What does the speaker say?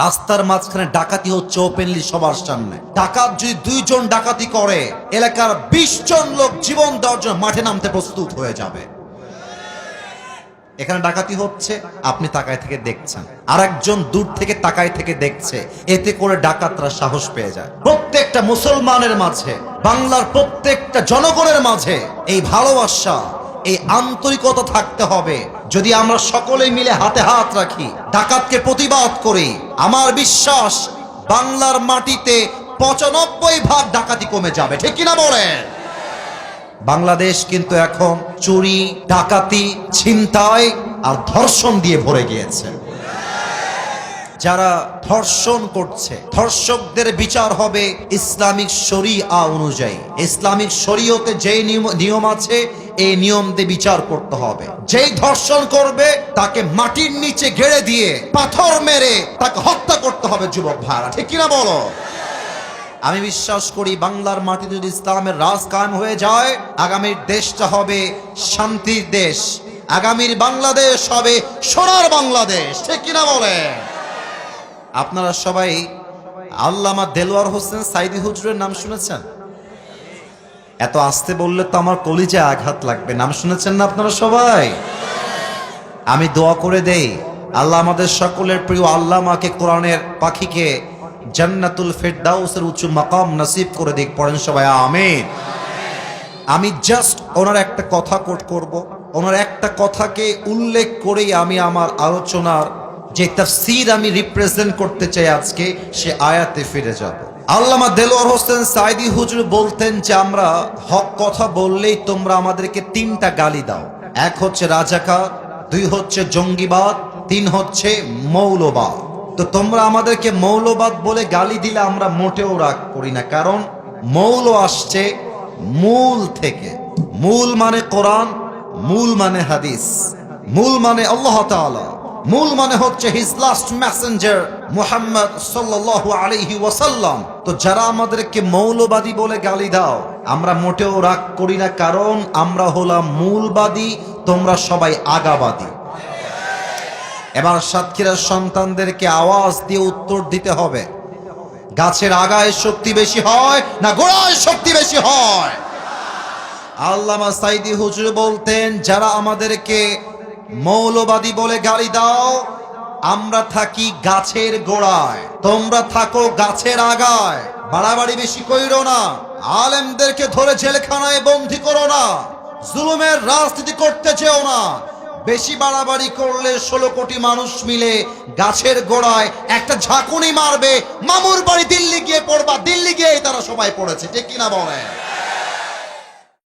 রাস্তার মাঝখানে ডাকাতি হচ্ছে ওপেনলি সবার সামনে। ডাকাত যদি 2 জন ডাকাতি করে, এলাকার 20 জন লোক জীবন দেওয়ার জন্য মাঠে নামতে প্রস্তুত হয়ে যাবে। এখানে ডাকাতি হচ্ছে, আপনি তাকায় থেকে দেখছেন, আর একজন দূর থেকে তাকায় থেকে দেখছে। এতে করে ডাকাতরা সাহস পেয়ে যায়। প্রত্যেকটা মুসলমানের মাঝে, বাংলার প্রত্যেকটা জনগণের মাঝে এই ভালোবাসা, এই আন্তরিকতা থাকতে হবে। যদি আমরা সকলেই মিলে হাতে হাত রাখি, ডাকাতকে প্রতিবাদ করি, আমার বিশ্বাস বাংলার মাটিতে 95% ডাকাতি কমে যাবে। ঠিক কিনা বলেন? বাংলাদেশ কিন্তু এখন চুরি, ডাকাতি, ছিনতাই আর ধর্ষণ দিয়ে ভরে গিয়েছে। যারা ধর্ষণ করছে, ধর্ষকদের বিচার হবে ইসলামিক শরিয়া অনুযায়ী। ইসলামিক শরীয়তে যে নিয়ম আছে, এই নিয়ম দিয়ে বিচার করতে হবে। যেই ধর্ষণ করবে তাকে মাটির নিচে গেড়ে দিয়ে পাথর মেরে তাকে হত্যা করতে হবে। যুবক ভাইরা, ঠিক কিনা বলো? আমি বিশ্বাস করি বাংলার মাটিতে যদি ইসলামের রাজ কায়েম হয়ে যায়, আগামীর দেশটা হবে শান্তির দেশ। আগামীর বাংলাদেশ হবে সোনার বাংলাদেশ। ঠিক কিনা বলে? আপনারা সবাই আল্লামা দেলোয়ার হোসেন সাইদি হুজুরের নাম শুনেছেন? এত আস্তে বললে তো আমার কলিজায় আঘাত লাগবে। নাম শুনেছেন না আপনারা সবাই? আমি দোয়া করে দেই, আল্লাহ আমাদের সকলের প্রিয় আল্লামাকে, কোরআনের পাখিকে জান্নাতুল ফেরদাউসের উঁচু মাকাম নসিব করে দিক। পড়েন সবাই আমিন। আমি জাস্ট ওনার একটা কথা কোট করব। ওনার একটা কথাকে উল্লেখ করেই আমি আমার আলোচনার যে তাফসীর আমি রিপ্রেজেন্ট করতে চাই আজকে, সে আয়াতে ফিরে যাব। আল্লামা দেলোয়ার হোসেন সাইদি হুজুর বলতেন যে আমরা হক কথা বললেই তোমরা আমাদেরকে 3টা গালি দাও। 1 হচ্ছে রাজাকার, 2 হচ্ছে জঙ্গিবাদ, 3 হচ্ছে মৌলবাদ। তো তোমরা আমাদেরকে মৌলবাদ বলে গালি দিলে আমরা মোটেও রাগ করি না, কারণ মৌল আসছে মূল থেকে। মূল মানে কোরআন, মূল মানে হাদিস, মূল মানে আল্লাহ তাআলা, মূল মানে হচ্ছে হিজ লাস্ট মেসেঞ্জার মুহাম্মদ সাল্লাল্লাহু আলাইহি ওয়াসাল্লাম। তো যারা আমাদেরকে মৌলবাদী বলে গালি দাও, আমরা মোটেও রাগ করি না, কারণ আমরা হলাম মূলবাদী, তোমরা সবাই আগাবাদী। এবার সাতক্ষীরার সন্তানদেরকে আওয়াজ দিয়ে উত্তর দিতে হবে, গাছের আগায় শক্তি বেশি হয় না গোড়ায় শক্তি বেশি হয়? আল্লামা সাইদি হুজুর বলতেন, যারা আমাদেরকে মৌলবাদী বলে গালি দাও, আমরা থাকি গাছের গোড়ায়, তোমরা থাকো গাছের আগায়। বাড়াবাড়ি বেশি কইরো না, আলেমদেরকে ধরে জেলখানায় বন্দী করো না, জুলুমের রাজনীতি করতে চেও না। বেশি বাড়াবাড়ি করলে 16 কোটি মানুষ মিলে গাছের গোড়ায় একটা ঝাঁকুনি মারবে, মামুর বাড়ি দিল্লি গিয়ে পড়বা, দিল্লি গিয়ে তারা সবাই পড়েছে। ঠিক কিনা বলে?